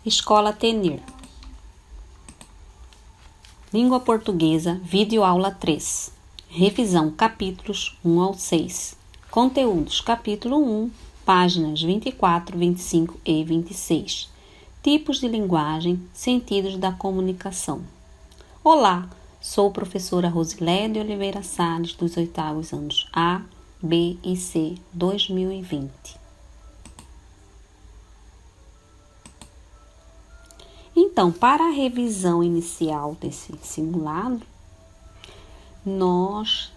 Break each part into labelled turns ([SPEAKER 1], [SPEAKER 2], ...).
[SPEAKER 1] Escola Tenir. Língua Portuguesa, vídeo aula 3. Revisão capítulos 1 ao 6. Conteúdos, capítulo 1, páginas 24, 25 e 26. Tipos de linguagem, sentidos da comunicação. Olá, sou professora Rosilé de Oliveira Salles, dos 8º anos A, B e C, 2020. Então, para a revisão inicial desse simulado, nós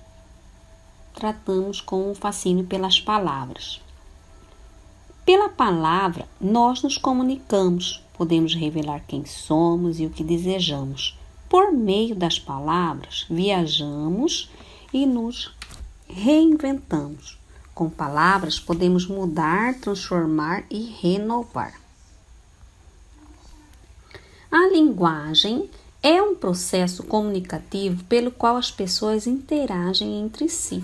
[SPEAKER 1] tratamos com o fascínio pelas palavras. Pela palavra, nós nos comunicamos, podemos revelar quem somos e o que desejamos. Por meio das palavras, viajamos e nos reinventamos. Com palavras, podemos mudar, transformar e renovar. A linguagem é um processo comunicativo pelo qual as pessoas interagem entre si.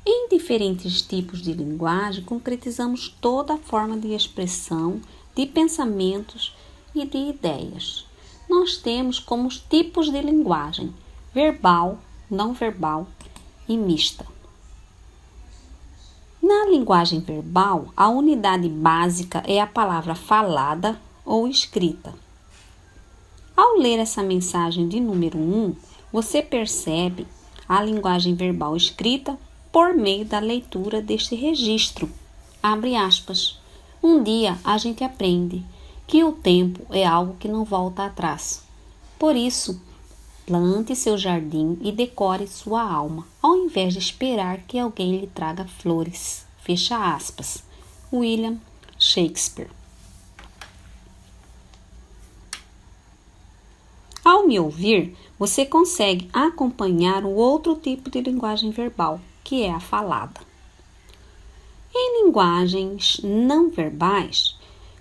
[SPEAKER 1] Em diferentes tipos de linguagem, concretizamos toda a forma de expressão, de pensamentos e de ideias. Nós temos como os tipos de linguagem: verbal, não verbal e mista. Na linguagem verbal, a unidade básica é a palavra falada ou escrita. Ao ler essa mensagem de número 1, você percebe a linguagem verbal escrita por meio da leitura deste registro. Abre aspas. Um dia a gente aprende que o tempo é algo que não volta atrás. Por isso, plante seu jardim e decore sua alma, ao invés de esperar que alguém lhe traga flores. Fecha aspas. William Shakespeare. Ao me ouvir, você consegue acompanhar o outro tipo de linguagem verbal, que é a falada. Em linguagens não verbais,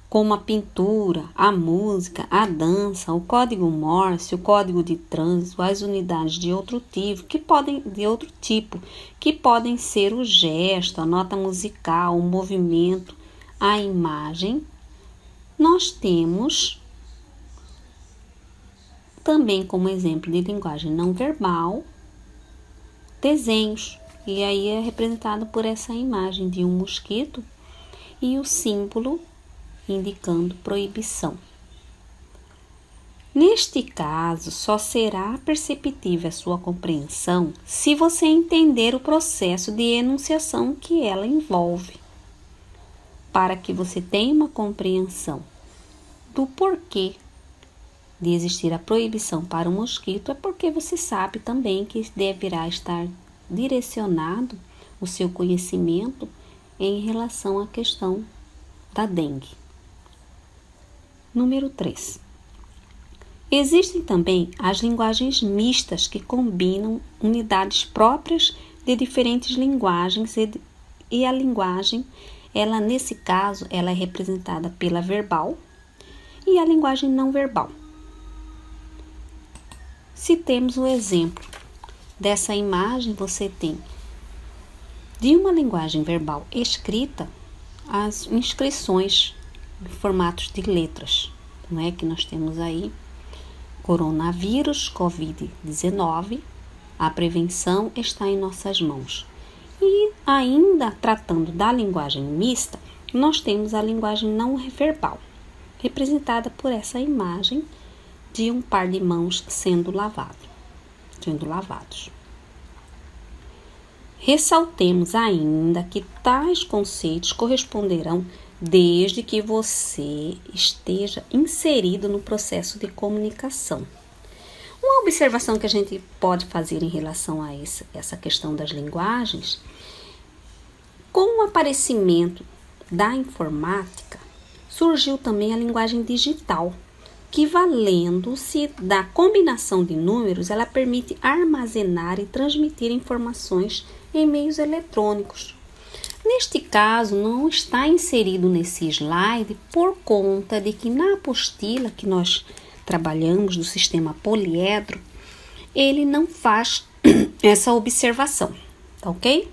[SPEAKER 1] como a pintura, a música, a dança, o código Morse, o código de trânsito, as unidades de outro tipo, que podem ser o gesto, a nota musical, o movimento, a imagem, nós temos também como exemplo de linguagem não verbal, desenhos. E aí é representado por essa imagem de um mosquito e o símbolo indicando proibição. Neste caso, só será perceptível a sua compreensão se você entender o processo de enunciação que ela envolve. Para que você tenha uma compreensão do porquê de existir a proibição para o mosquito, é porque você sabe também que deverá estar direcionado o seu conhecimento em relação à questão da dengue. Número 3. Existem também as linguagens mistas que combinam unidades próprias de diferentes linguagens e a linguagem, nesse caso, ela é representada pela verbal e a linguagem não verbal. Se temos o exemplo dessa imagem, você tem de uma linguagem verbal escrita as inscrições em formatos de letras, não é? Que nós temos aí coronavírus, Covid-19, a prevenção está em nossas mãos. E ainda tratando da linguagem mista, nós temos a linguagem não verbal, representada por essa imagem de um par de mãos sendo lavados. Ressaltemos ainda que tais conceitos corresponderão desde que você esteja inserido no processo de comunicação. Uma observação que a gente pode fazer em relação a essa questão das linguagens, com o aparecimento da informática, surgiu também a linguagem digital, que, valendo-se da combinação de números, ela permite armazenar e transmitir informações em meios eletrônicos. Neste caso, não está inserido nesse slide por conta de que na apostila que nós trabalhamos do sistema poliedro, ele não faz essa observação, tá ok?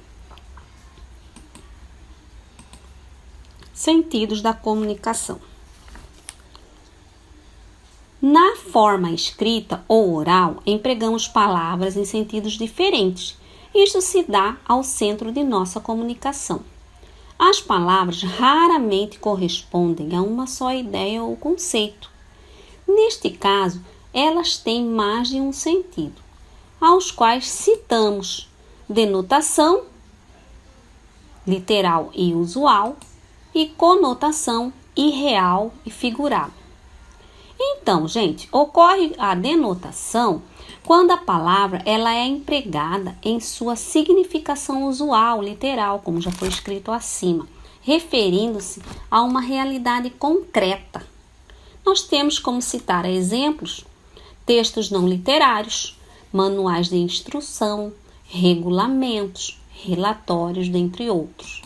[SPEAKER 1] Sentidos da comunicação. Na forma escrita ou oral, empregamos palavras em sentidos diferentes. Isto se dá ao centro de nossa comunicação. As palavras raramente correspondem a uma só ideia ou conceito. Neste caso, elas têm mais de um sentido, aos quais citamos denotação, literal e usual, e conotação irreal e figurada. Então, gente, ocorre a denotação quando a palavra ela é empregada em sua significação usual, literal, como já foi escrito acima, referindo-se a uma realidade concreta. Nós temos como citar exemplos, textos não literários, manuais de instrução, regulamentos, relatórios, dentre outros.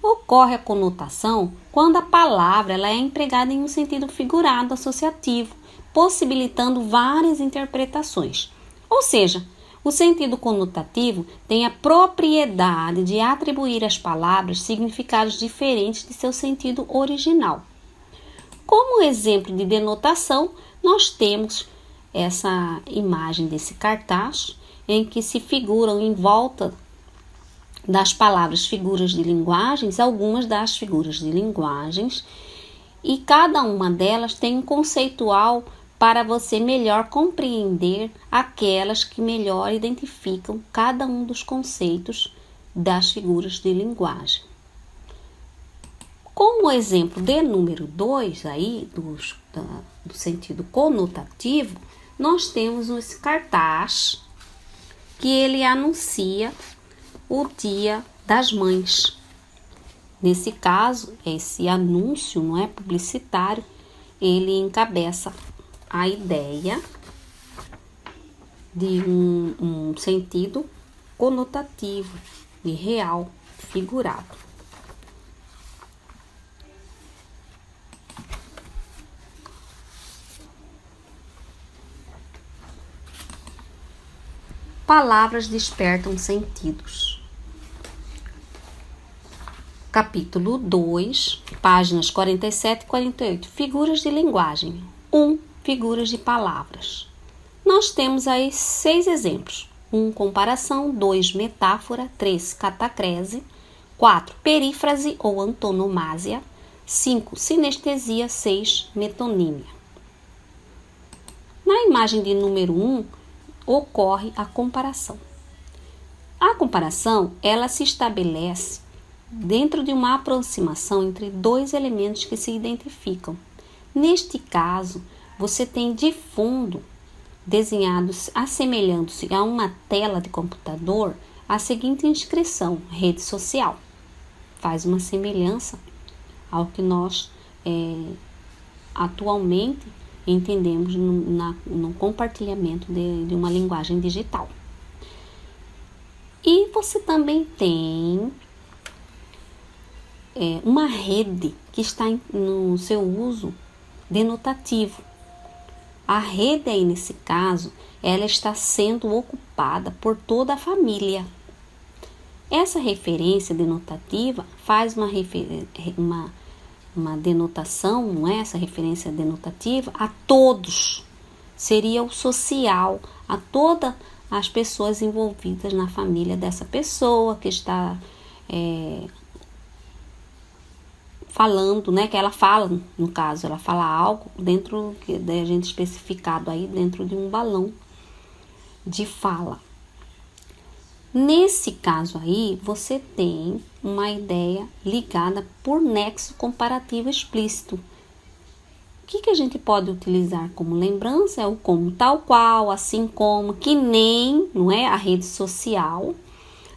[SPEAKER 1] Ocorre a conotação quando a palavra ela é empregada em um sentido figurado associativo, possibilitando várias interpretações. Ou seja, o sentido conotativo tem a propriedade de atribuir às palavras significados diferentes de seu sentido original. Como exemplo de denotação, nós temos essa imagem desse cartaz em que se figuram em volta das palavras figuras de linguagens, algumas das figuras de linguagens, e cada uma delas tem um conceitual para você melhor compreender aquelas que melhor identificam cada um dos conceitos das figuras de linguagem. Como exemplo de número 2 aí, do sentido conotativo, nós temos esse cartaz que ele anuncia o Dia das Mães. Nesse caso, esse anúncio, não é publicitário, ele encabeça a ideia de um sentido conotativo, de real, figurado. Palavras despertam sentidos. Capítulo 2, páginas 47 e 48. Figuras de linguagem. 1. Figuras de palavras. Nós temos aí 6 exemplos. 1. Comparação. 2. Metáfora. 3. Catacrese. 4. Perífrase ou antonomásia. 5. Sinestesia. 6. Metonímia. Na imagem de número 1, ocorre a comparação. A comparação, ela se estabelece dentro de uma aproximação entre dois elementos que se identificam. Neste caso, você tem de fundo, desenhados assemelhando-se a uma tela de computador, a seguinte inscrição: rede social. Faz uma semelhança ao que nós atualmente entendemos no compartilhamento de uma linguagem digital. E você também tem uma rede que está no seu uso denotativo. A rede aí, nesse caso, ela está sendo ocupada por toda a família. Essa referência denotativa faz uma denotação, não é? Essa referência denotativa a todos. Seria o social, a todas as pessoas envolvidas na família dessa pessoa que está falando, né? Que ela fala, no caso, ela fala algo dentro, da gente especificado aí, dentro de um balão de fala. Nesse caso aí, você tem uma ideia ligada por nexo comparativo explícito. O que a gente pode utilizar como lembrança é o como tal qual, assim como, que nem, não é? A rede social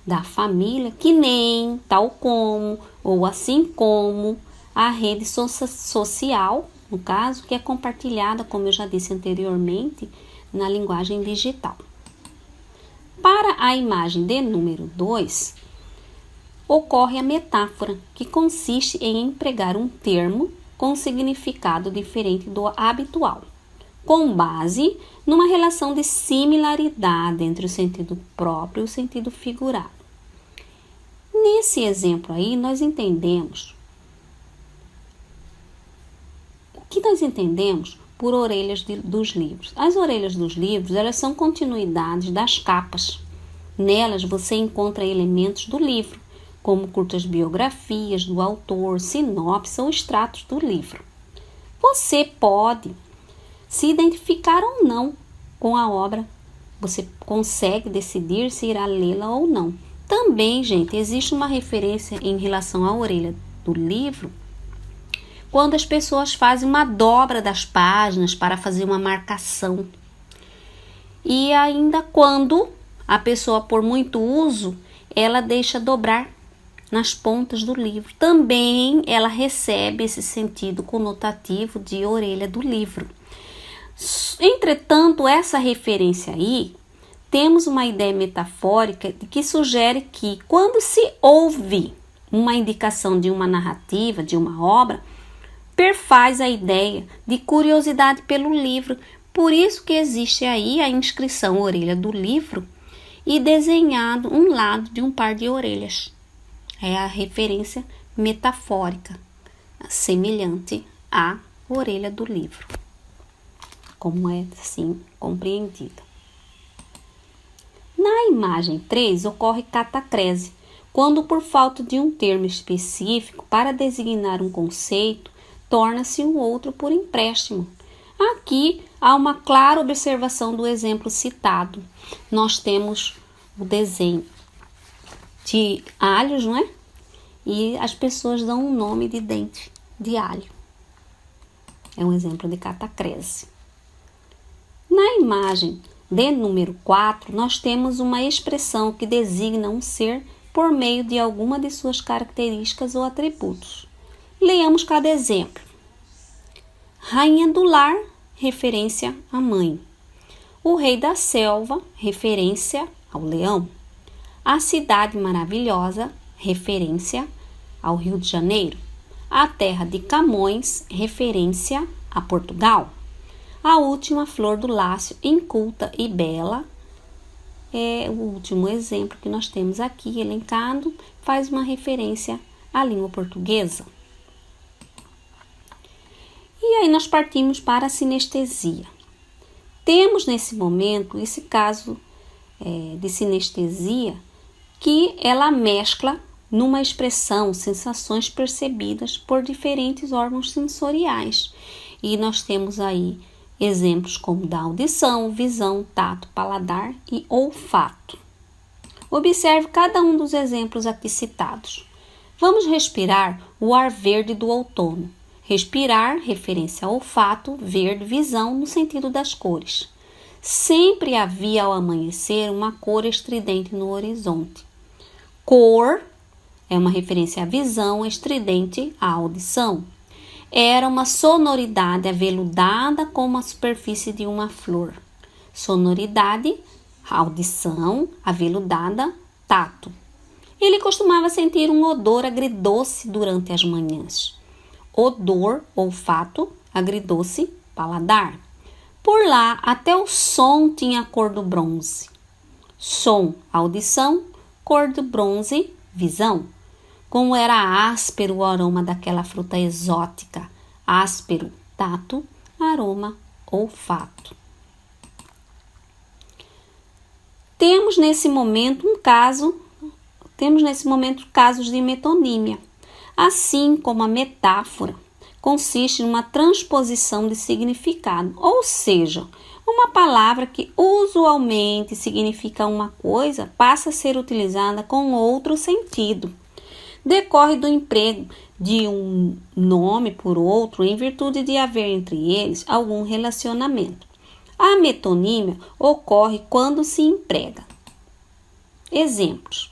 [SPEAKER 1] da família, que nem, tal como, ou assim como, a rede social, no caso, que é compartilhada, como eu já disse anteriormente, na linguagem digital. Para a imagem de número 2, ocorre a metáfora, que consiste em empregar um termo com significado diferente do habitual, com base numa relação de similaridade entre o sentido próprio e o sentido figurado. Nesse exemplo aí, nós entendemos por orelhas dos livros. As orelhas dos livros, elas são continuidades das capas. Nelas você encontra elementos do livro, como curtas biografias do autor, sinopse ou extratos do livro. Você pode se identificar ou não com a obra. Você consegue decidir se irá lê-la ou não. Também, gente, existe uma referência em relação à orelha do livro quando as pessoas fazem uma dobra das páginas para fazer uma marcação. E ainda quando a pessoa, por muito uso, ela deixa dobrar nas pontas do livro. Também ela recebe esse sentido conotativo de orelha do livro. Entretanto, essa referência aí, temos uma ideia metafórica que sugere que quando se ouve uma indicação de uma narrativa, de uma obra, perfaz a ideia de curiosidade pelo livro. Por isso que existe aí a inscrição orelha do livro e desenhado um lado de um par de orelhas. É a referência metafórica, semelhante à orelha do livro, como é assim compreendida. Na imagem 3 ocorre catacrese, quando por falta de um termo específico para designar um conceito, torna-se um outro por empréstimo. Aqui há uma clara observação do exemplo citado. Nós temos o desenho de alhos, não é? E as pessoas dão um nome de dente de alho. É um exemplo de catacrese. Na imagem de número 4, nós temos uma expressão que designa um ser por meio de alguma de suas características ou atributos. Leamos cada exemplo. Rainha do lar, referência à mãe. O rei da selva, referência ao leão. A cidade maravilhosa, referência ao Rio de Janeiro. A terra de Camões, referência a Portugal. A última flor do lácio, inculta e bela, é o último exemplo que nós temos aqui elencado, faz uma referência à língua portuguesa. E aí nós partimos para a sinestesia. Temos nesse momento esse caso de sinestesia que ela mescla numa expressão sensações percebidas por diferentes órgãos sensoriais. E nós temos aí exemplos como da audição, visão, tato, paladar e olfato. Observe cada um dos exemplos aqui citados. Vamos respirar o ar verde do outono. Respirar, referência ao olfato, verde, visão, no sentido das cores. Sempre havia ao amanhecer uma cor estridente no horizonte. Cor é uma referência à visão, estridente à audição. Era uma sonoridade aveludada como a superfície de uma flor. Sonoridade, audição, aveludada, tato. Ele costumava sentir um odor agridoce durante as manhãs. Odor, olfato, agridoce, paladar. Por lá, até o som tinha a cor do bronze. Som, audição, cor do bronze, visão. Como era áspero o aroma daquela fruta exótica. Áspero, tato, aroma, olfato. Temos nesse momento casos de metonímia. Assim como a metáfora consiste numa transposição de significado, ou seja, uma palavra que usualmente significa uma coisa passa a ser utilizada com outro sentido. Decorre do emprego de um nome por outro em virtude de haver entre eles algum relacionamento. A metonímia ocorre quando se emprega. Exemplos.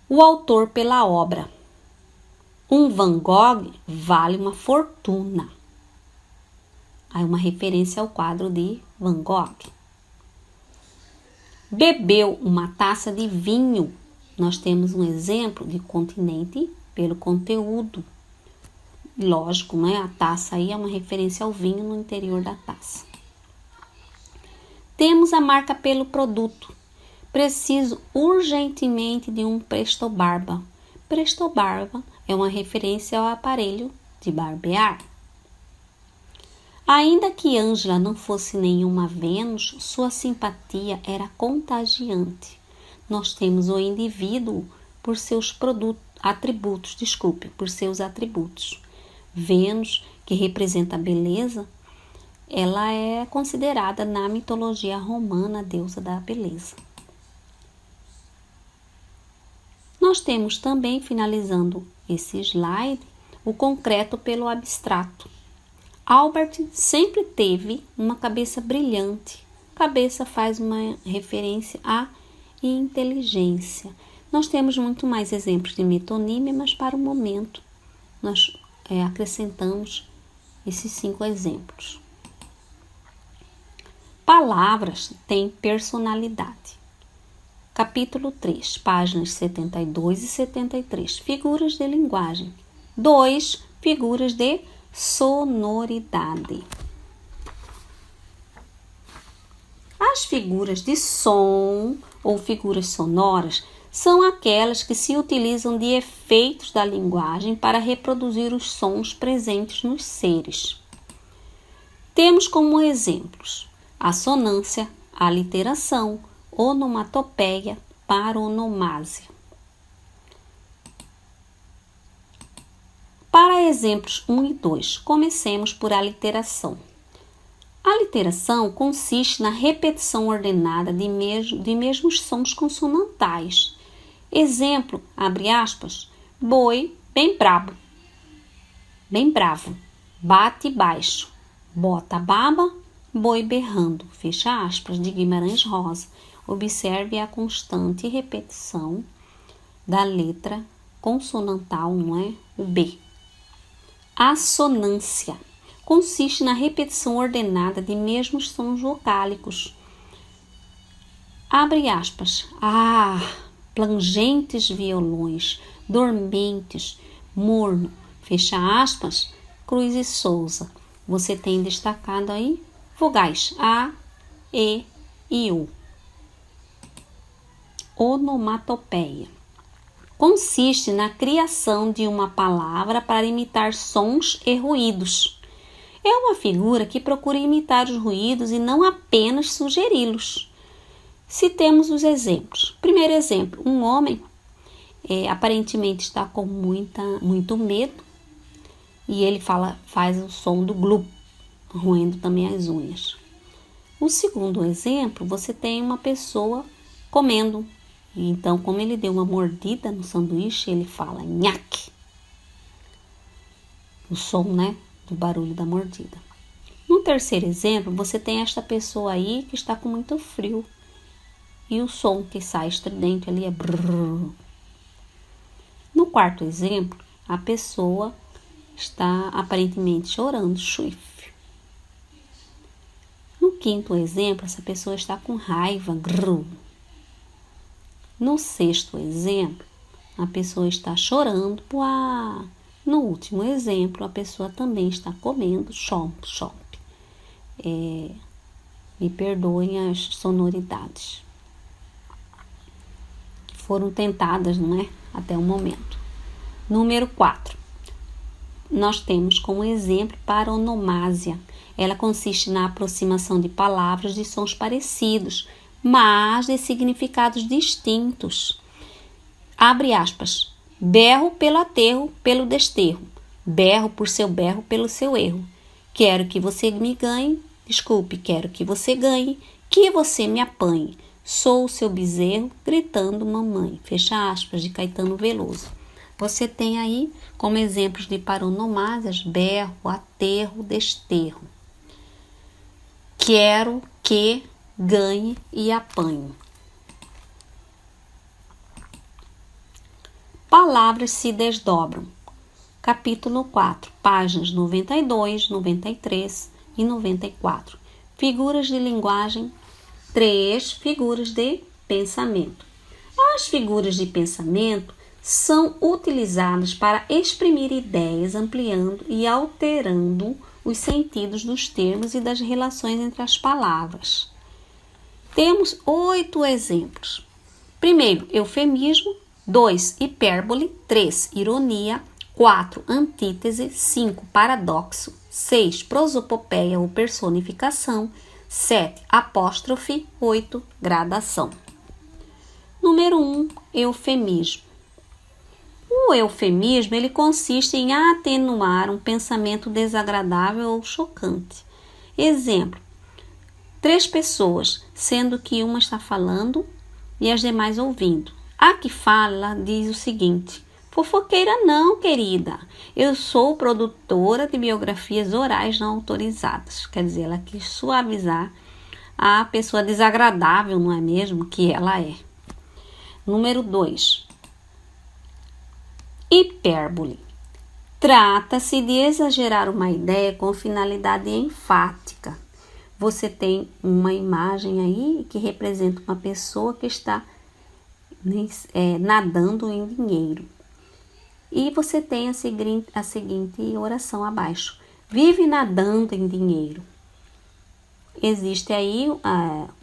[SPEAKER 1] O autor pela obra. Um Van Gogh vale uma fortuna. Aí uma referência ao quadro de Van Gogh. Bebeu uma taça de vinho. Nós temos um exemplo de continente pelo conteúdo. Lógico, né? A taça aí é uma referência ao vinho no interior da taça. Temos a marca pelo produto. Preciso urgentemente de um Presto Barba. Presto Barba é uma referência ao aparelho de barbear. Ainda que Ângela não fosse nenhuma Vênus, sua simpatia era contagiante. Nós temos o indivíduo por seus por seus atributos. Vênus, que representa a beleza, ela é considerada na mitologia romana a deusa da beleza. Nós temos também, finalizando esse slide, o concreto pelo abstrato. Albert sempre teve uma cabeça brilhante. Cabeça faz uma referência à inteligência. Nós temos muito mais exemplos de metonímia, mas para o momento nós acrescentamos esses 5 exemplos. Palavras têm personalidade. Capítulo 3, páginas 72 e 73. Figuras de linguagem. 2. Figuras de sonoridade. As figuras de som ou figuras sonoras são aquelas que se utilizam de efeitos da linguagem para reproduzir os sons presentes nos seres. Temos como exemplos a sonância, a literação, onomatopeia, paronomásia. Para exemplos 1 e 2, comecemos por aliteração. A literação consiste na repetição ordenada de mesmos sons consonantais. Exemplo, abre aspas, boi bem brabo, bem bravo, bate baixo, bota baba, boi berrando, fecha aspas, de Guimarães Rosa. Observe a constante repetição da letra consonantal, não é? O B. Assonância consiste na repetição ordenada de mesmos sons vocálicos. Abre aspas. Plangentes violões, dormentes, morno. Fecha aspas. Cruz e Souza. Você tem destacado aí vogais A, E e U. Onomatopeia consiste na criação de uma palavra para imitar sons e ruídos. É uma figura que procura imitar os ruídos e não apenas sugeri-los. Citemos os exemplos. Primeiro exemplo, um homem aparentemente está com muito medo e ele faz o som do glu, roendo também as unhas. O segundo exemplo, você tem uma pessoa comendo. Então, como ele deu uma mordida no sanduíche, ele fala nhaque. O som, né, do barulho da mordida. No terceiro exemplo, você tem esta pessoa aí que está com muito frio. E o som que sai estridente ali é brrr. No quarto exemplo, a pessoa está aparentemente chorando, chuif. No quinto exemplo, essa pessoa está com raiva, grrr. No sexto exemplo, a pessoa está chorando, puá. No último exemplo, a pessoa também está comendo, chomp, chomp. Me perdoem as sonoridades que foram tentadas, não é? Até o momento. Número 4. Nós temos como exemplo paronomásia. Ela consiste na aproximação de palavras de sons parecidos, mas de significados distintos. Abre aspas. Berro pelo aterro, pelo desterro. Berro por seu berro, pelo seu erro. Quero que você me ganhe. Desculpe, quero que você ganhe. Que você me apanhe. Sou o seu bezerro, gritando mamãe. Fecha aspas, de Caetano Veloso. Você tem aí como exemplos de paronomásias berro, aterro, desterro. Quero que ganhe e apanhe. Palavras se desdobram. Capítulo 4, páginas 92, 93 e 94. Figuras de linguagem. 3. Figuras de pensamento. As figuras de pensamento são utilizadas para exprimir ideias, ampliando e alterando os sentidos dos termos e das relações entre as palavras. Temos 8 exemplos. Primeiro, eufemismo. 2, hipérbole. 3, ironia. 4. Antítese. 5. Paradoxo. 6. Prosopopeia ou personificação. 7. Apóstrofe. 8. Gradação. Número 1. Eufemismo. O eufemismo ele consiste em atenuar um pensamento desagradável ou chocante. Exemplo: 3 pessoas, sendo que uma está falando e as demais ouvindo. A que fala diz o seguinte: fofoqueira não, querida. Eu sou produtora de biografias orais não autorizadas. Quer dizer, ela quis suavizar a pessoa desagradável, não é mesmo? Que ela é. Número 2. Hipérbole. Trata-se de exagerar uma ideia com finalidade enfática. Você tem uma imagem aí que representa uma pessoa que está nadando em dinheiro. E você tem a seguinte oração abaixo: vive nadando em dinheiro. Existe aí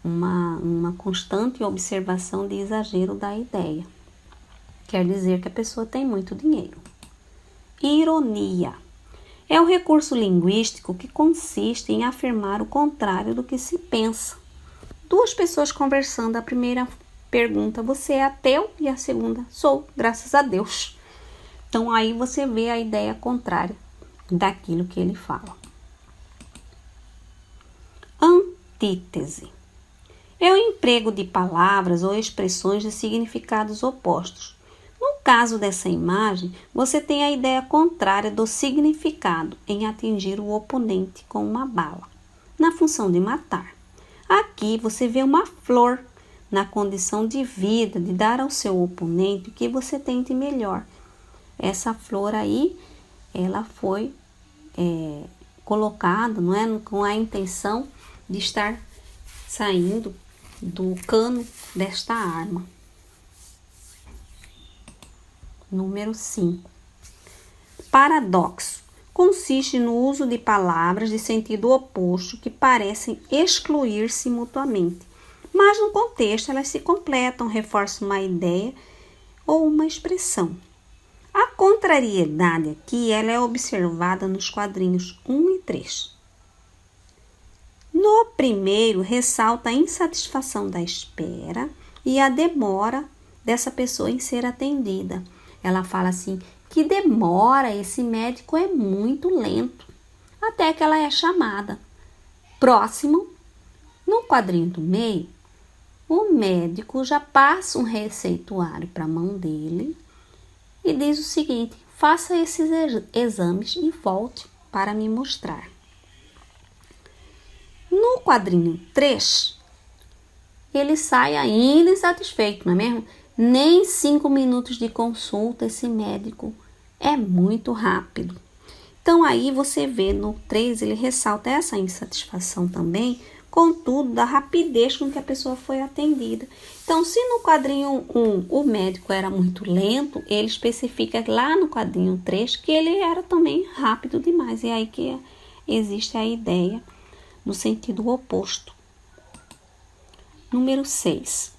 [SPEAKER 1] uma constante observação de exagero da ideia. Quer dizer que a pessoa tem muito dinheiro. Ironia. É o recurso linguístico que consiste em afirmar o contrário do que se pensa. 2 pessoas conversando, a primeira pergunta: você é ateu? E a segunda: sou, graças a Deus. Então aí você vê a ideia contrária daquilo que ele fala. Antítese. É o emprego de palavras ou expressões de significados opostos. No caso dessa imagem, você tem a ideia contrária do significado em atingir o oponente com uma bala, na função de matar. Aqui você vê uma flor na condição de vida, de dar ao seu oponente o que você tem de melhor. Essa flor aí, ela foi colocada, não é, com a intenção de estar saindo do cano desta arma. Número 5. Paradoxo. Consiste no uso de palavras de sentido oposto que parecem excluir-se mutuamente, mas no contexto elas se completam, reforçam uma ideia ou uma expressão. A contrariedade aqui ela é observada nos quadrinhos 1 e 3. No primeiro, ressalta a insatisfação da espera e a demora dessa pessoa em ser atendida. Ela fala assim: que demora, esse médico é muito lento. Até que ela é chamada. Próximo, no quadrinho do meio, o médico já passa um receituário para a mão dele e diz o seguinte: faça esses exames e volte para me mostrar. No quadrinho 3, ele sai ainda insatisfeito, não é mesmo? Nem 5 minutos de consulta, esse médico é muito rápido. Então aí você vê no 3, ele ressalta essa insatisfação também, contudo, da rapidez com que a pessoa foi atendida. Então, se no quadrinho 1 o médico era muito lento, ele especifica lá no quadrinho 3 que ele era também rápido demais. E aí que existe a ideia no sentido oposto. Número 6.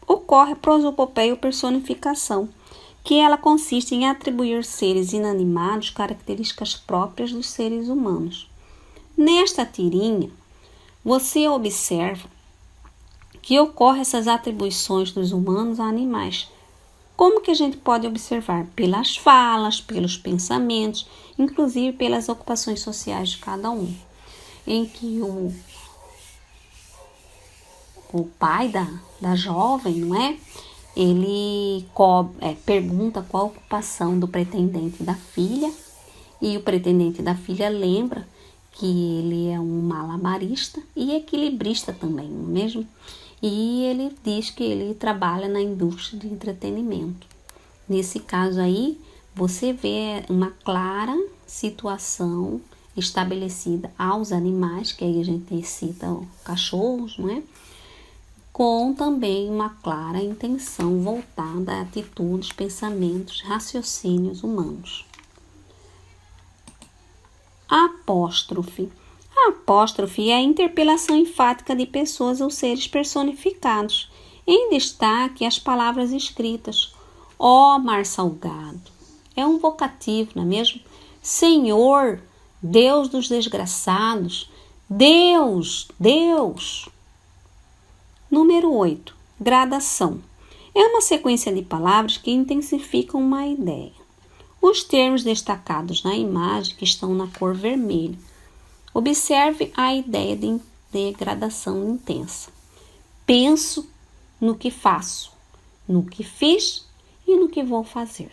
[SPEAKER 1] Ocorre a prosopopeia ou personificação, que ela consiste em atribuir seres inanimados características próprias dos seres humanos. Nesta tirinha, você observa que ocorrem essas atribuições dos humanos a animais. Como que a gente pode observar? Pelas falas, pelos pensamentos, inclusive pelas ocupações sociais de cada um. Em que o pai da jovem, não é? Ele pergunta qual a ocupação do pretendente da filha, e o pretendente da filha lembra que ele é um malabarista e equilibrista também, não é mesmo? E ele diz que ele trabalha na indústria de entretenimento. Nesse caso aí, você vê uma clara situação estabelecida aos animais, que aí a gente cita cachorros, não é? Com também uma clara intenção voltada a atitudes, pensamentos, raciocínios humanos. Apóstrofe. A apóstrofe é a interpelação enfática de pessoas ou seres personificados. Em destaque as palavras escritas: ó mar salgado, é um vocativo, não é mesmo? Senhor, Deus dos desgraçados, Deus, Deus. Número 8. Gradação. É uma sequência de palavras que intensificam uma ideia. Os termos destacados na imagem que estão na cor vermelha. Observe a ideia de gradação intensa. Penso no que faço, no que fiz e no que vou fazer.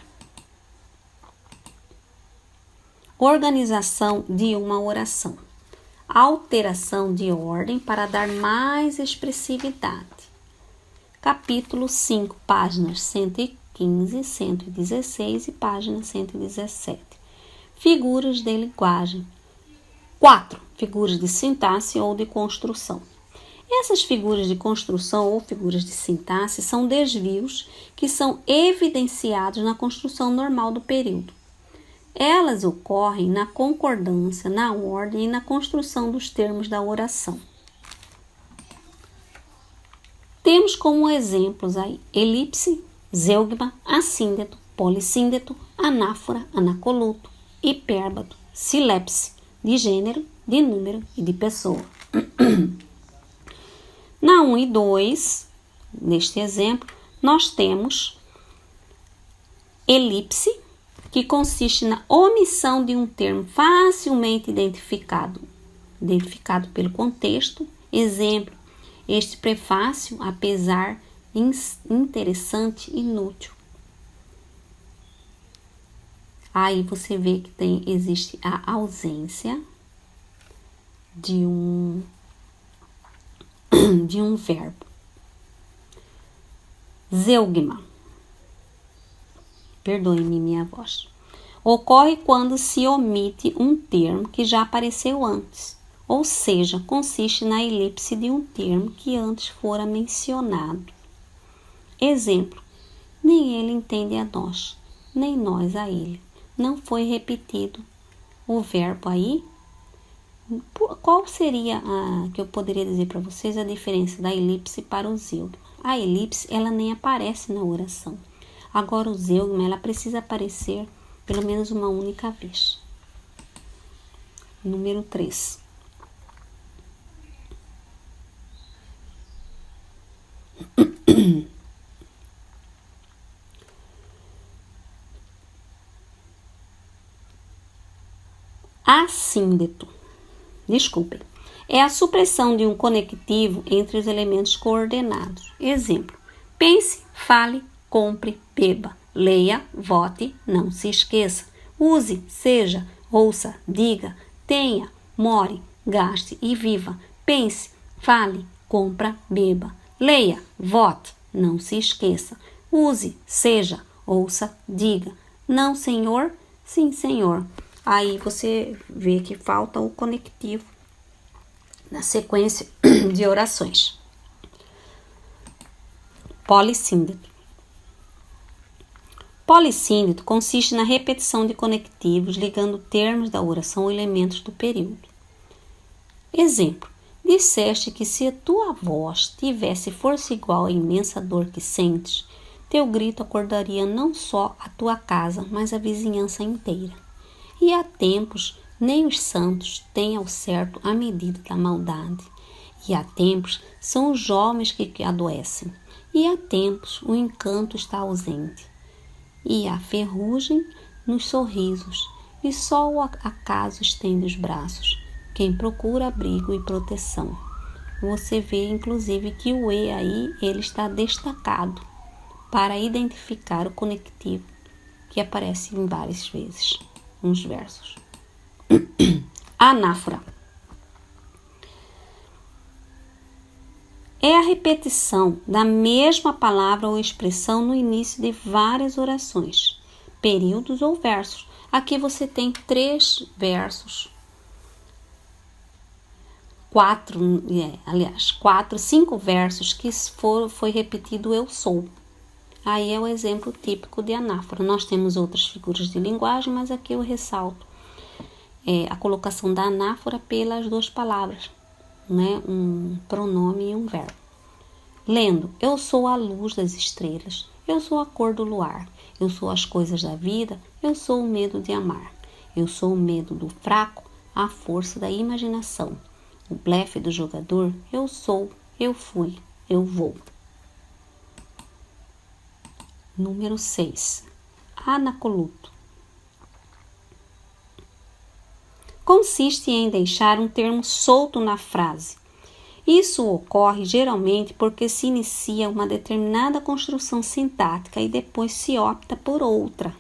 [SPEAKER 1] Organização de uma oração. Alteração de ordem para dar mais expressividade. Capítulo 5, páginas 115, 116 e página 117. Figuras de linguagem. 4. Figuras de sintaxe ou de construção. Essas figuras de construção ou figuras de sintaxe são desvios que são evidenciados na construção normal do período. Elas ocorrem na concordância, na ordem e na construção dos termos da oração. Temos como exemplos aí elipse, zeugma, assíndeto, polissíndeto, anáfora, anacoluto, hipérbato, silepse, de gênero, de número e de pessoa. Na 1 e 2, neste exemplo, nós temos elipse, que consiste na omissão de um termo facilmente identificado pelo contexto. Exemplo, este prefácio, apesar interessante, inútil. Aí você vê que existe a ausência de um verbo. Zeugma. Perdoe-me minha voz. Ocorre quando se omite um termo que já apareceu antes, ou seja, consiste na elipse de um termo que antes fora mencionado. Exemplo, nem ele entende a nós, nem nós a ele. Não foi repetido o verbo aí. Qual seria que eu poderia dizer para vocês a diferença da elipse para o zeugma? A elipse, ela nem aparece na oração. Agora, o zeugma, ela precisa aparecer pelo menos uma única vez. Número 3. Assíndeto. Desculpem. É a supressão de um conectivo entre os elementos coordenados. Exemplo. Pense, fale, compre, beba, leia, vote, não se esqueça, use, seja, ouça, diga, tenha, more, gaste e viva, pense, fale, compra, beba, leia, vote, não se esqueça, use, seja, ouça, diga, não, senhor, sim, senhor. Aí você vê que falta o conectivo na sequência de orações. Polissíndeto. Polissíndeto consiste na repetição de conectivos ligando termos da oração ou elementos do período. Exemplo, disseste que se a tua voz tivesse força igual à imensa dor que sentes, teu grito acordaria não só a tua casa, mas a vizinhança inteira. E há tempos, nem os santos têm ao certo a medida da maldade. E há tempos, são os jovens que adoecem. E há tempos, o encanto está ausente. E há ferrugem nos sorrisos, e só o acaso estende os braços, quem procura abrigo e proteção. Você vê, inclusive, que o E aí, ele está destacado para identificar o conectivo que aparece em várias vezes nos versos. Anáfora. É a repetição da mesma palavra ou expressão no início de várias orações, períodos ou versos. Aqui você tem 3 versos. 5 versos que foi repetido eu sou. Aí é o exemplo típico de anáfora. Nós temos outras figuras de linguagem, mas aqui eu ressalto a colocação da anáfora pelas 2 palavras, né? Um pronome e um verbo. Lendo, eu sou a luz das estrelas, eu sou a cor do luar, eu sou as coisas da vida, eu sou o medo de amar. Eu sou o medo do fraco, a força da imaginação. O blefe do jogador, eu sou, eu fui, eu vou. Número 6. Anacoluto. Consiste em deixar um termo solto na frase. Isso ocorre geralmente porque se inicia uma determinada construção sintática e depois se opta por outra.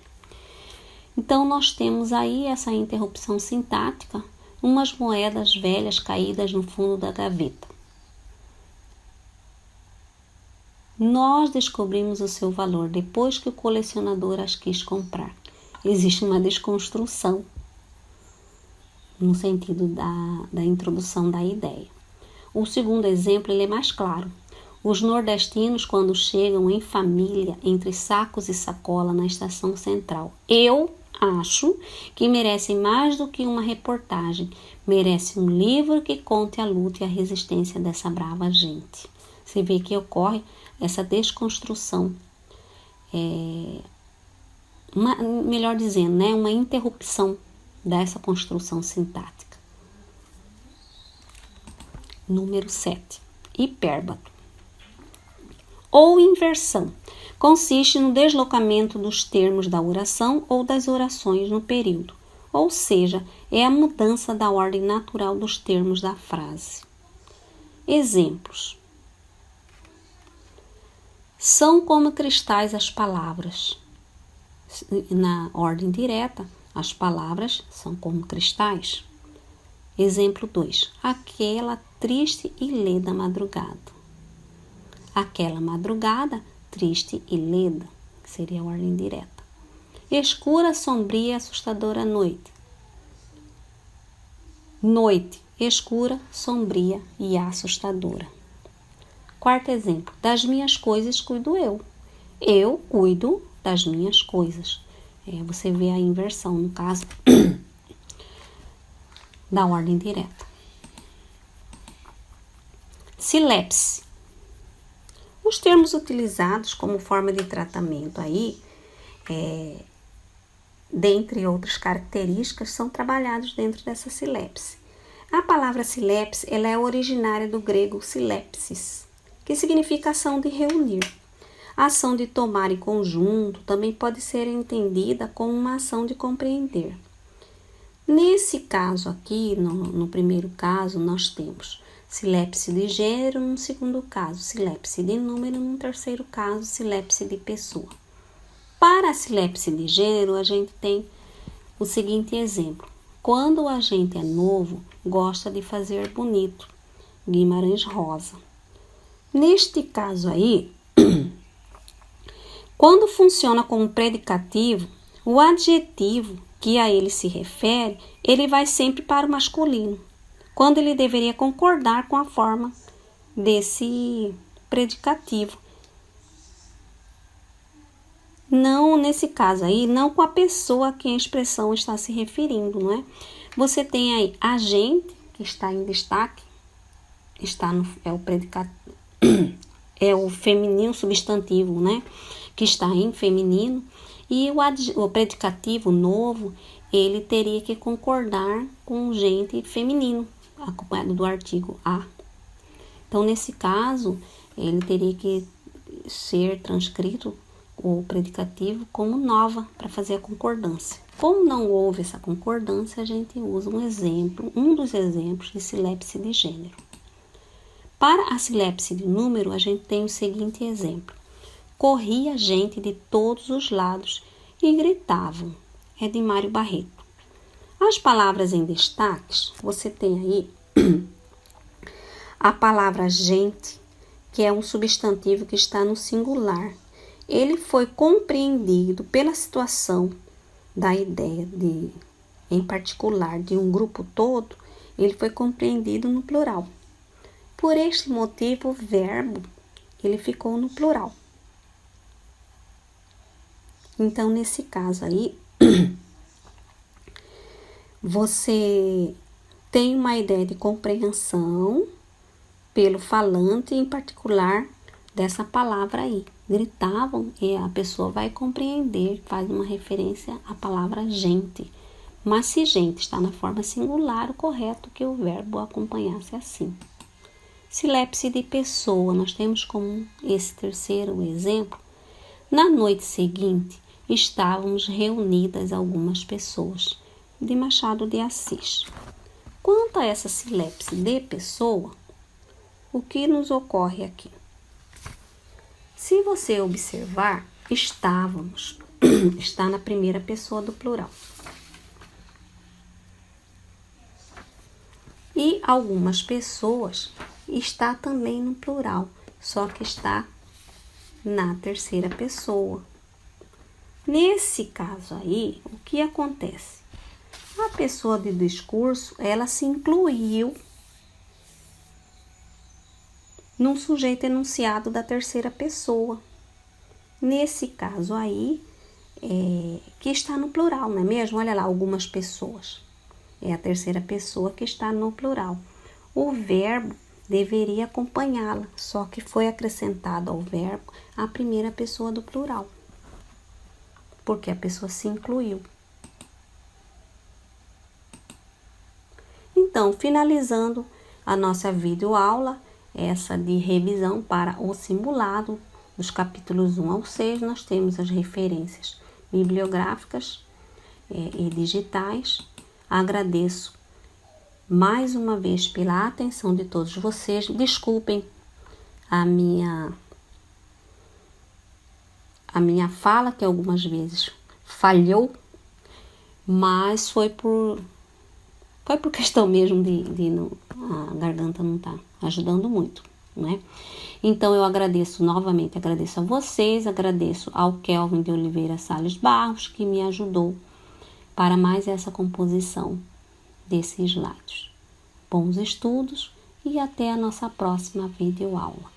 [SPEAKER 1] Então, nós temos aí essa interrupção sintática, umas moedas velhas caídas no fundo da gaveta. Nós descobrimos o seu valor depois que o colecionador as quis comprar. Existe uma desconstrução no sentido da introdução da ideia. O segundo exemplo ele é mais claro. Os nordestinos, quando chegam em família, entre sacos e sacola na estação central, eu acho que merecem mais do que uma reportagem. Merece um livro que conte a luta e a resistência dessa brava gente. Você vê que ocorre essa desconstrução, melhor dizendo, né, uma interrupção dessa construção sintática. Número 7. Hipérbato. Ou inversão. Consiste no deslocamento dos termos da oração ou das orações no período. Ou seja, é a mudança da ordem natural dos termos da frase. Exemplos. São como cristais as palavras. Na ordem direta, as palavras são como cristais. Exemplo 2. Aquela triste e leda madrugada. Aquela madrugada triste e leda, que seria a ordem direta. Escura, sombria e assustadora noite. Noite, escura, sombria e assustadora. Quarto exemplo. Das minhas coisas cuido eu. Eu cuido das minhas coisas. Você vê a inversão, no caso, da ordem direta. Silepse. Os termos utilizados como forma de tratamento aí, dentre outras características, são trabalhados dentro dessa silepse. A palavra silepse, ela é originária do grego silepsis, que significa ação de reunir. A ação de tomar em conjunto também pode ser entendida como uma ação de compreender. Nesse caso aqui, no primeiro caso, nós temos silepse de gênero, no segundo caso, silepse de número, no terceiro caso, silepse de pessoa. Para a silepse de gênero, a gente tem o seguinte exemplo. Quando a gente é novo, gosta de fazer bonito. Guimarães Rosa. Neste caso aí, quando funciona como predicativo, o adjetivo que a ele se refere, ele vai sempre para o masculino, quando ele deveria concordar com a forma desse predicativo. Não, nesse caso aí, não com a pessoa a quem a expressão está se referindo, não é? Você tem aí a gente, que está em destaque, é o predicativo, é o feminino substantivo, né? Que está em feminino. E o predicativo novo, ele teria que concordar com gente feminino, acompanhado do artigo a. Então, nesse caso, ele teria que ser transcrito o predicativo como nova para fazer a concordância. Como não houve essa concordância, a gente usa um dos exemplos de silepse de gênero. Para a silepse de número, a gente tem o seguinte exemplo. Corria gente de todos os lados e gritavam. É de Mário Barreto. As palavras em destaques, você tem aí a palavra gente, que é um substantivo que está no singular. Ele foi compreendido pela situação da ideia em particular, de um grupo todo, ele foi compreendido no plural. Por este motivo, o verbo, ele ficou no plural. Então, nesse caso aí, você tem uma ideia de compreensão pelo falante, em particular, dessa palavra aí. gritavam, e a pessoa vai compreender, faz uma referência à palavra gente. Mas se gente está na forma singular, o correto é que o verbo acompanhasse assim. Silepse de pessoa, nós temos como esse terceiro exemplo. Na noite seguinte, estávamos reunidas algumas pessoas, de Machado de Assis. Quanto a essa silepse de pessoa, o que nos ocorre aqui? Se você observar, estávamos, está na primeira pessoa do plural. E algumas pessoas está também no plural, só que está na terceira pessoa. Nesse caso aí, o que acontece? A pessoa de discurso, ela se incluiu num sujeito enunciado da terceira pessoa. Nesse caso aí, que está no plural, não é mesmo? Olha lá, algumas pessoas. É a terceira pessoa que está no plural. O verbo deveria acompanhá-la, só que foi acrescentado ao verbo a primeira pessoa do plural, porque a pessoa se incluiu. Então, finalizando a nossa videoaula, essa de revisão para o simulado, dos capítulos 1 ao 6, nós temos as referências bibliográficas e digitais. Agradeço mais uma vez pela atenção de todos vocês. Desculpem a minha fala, que algumas vezes falhou, mas foi por questão mesmo de não, a garganta não tá ajudando muito, né? Então, eu agradeço a vocês, agradeço ao Kelvin de Oliveira Salles Barros, que me ajudou para mais essa composição desses slides. Bons estudos e até a nossa próxima videoaula.